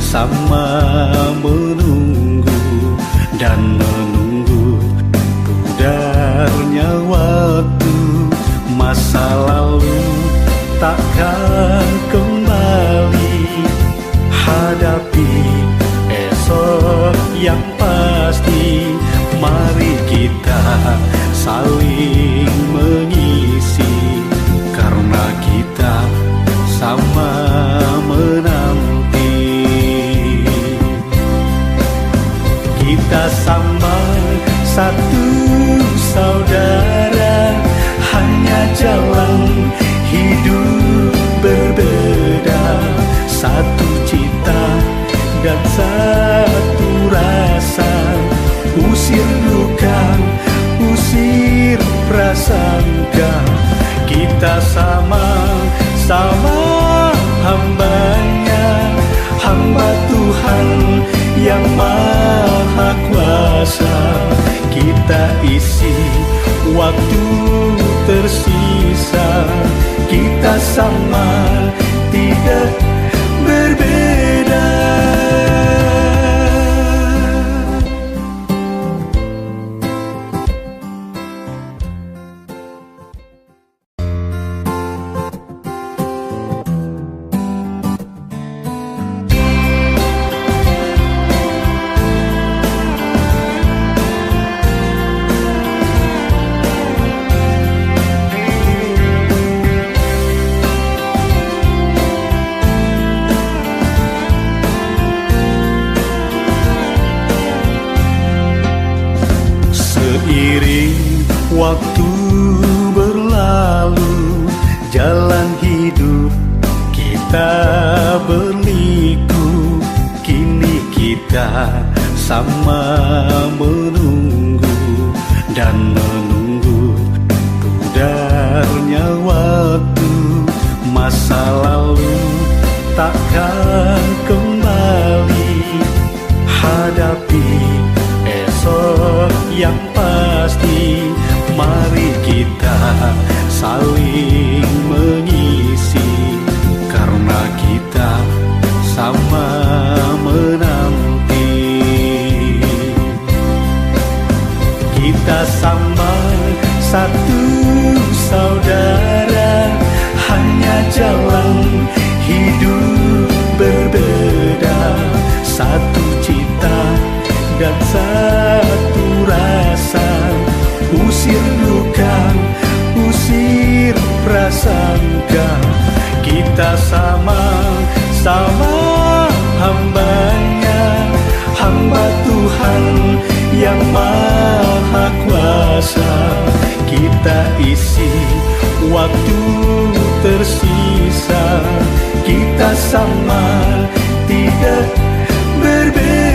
sama menunggu dan menunggu pudarnya waktu. Masa lalu takkan kembali, hadapi esok yang pasti. Mari kita saling mengisi, karena kita sama menanti. Kita sama satu saudara, hanya jalan hidup berbeda. Satu cita dan satu rasa, usir duka, usir prasangka. Kita sama-sama hambanya, hamba Tuhan yang Maha Kuasa. Kita isi waktu tersisa, kita sama tidak berbeda. Seiring waktu berlalu, jalan hidup kita berliku. Kini kita sama menunggu dan menunggu pudarnya waktu. Masa lalu takkan kembali, hadapi esok yang pasti. Mari kita saling mengisi, karena kita sama menanti. Kita sama satu saudara, hanya jalan hidup berbeda. Satu cita dan satu rasa, usir duka, usir prasangka. Kita sama-sama hambanya, hamba Tuhan yang Maha Kuasa. Kita isi waktu tersisa, kita sama tidak berbeda.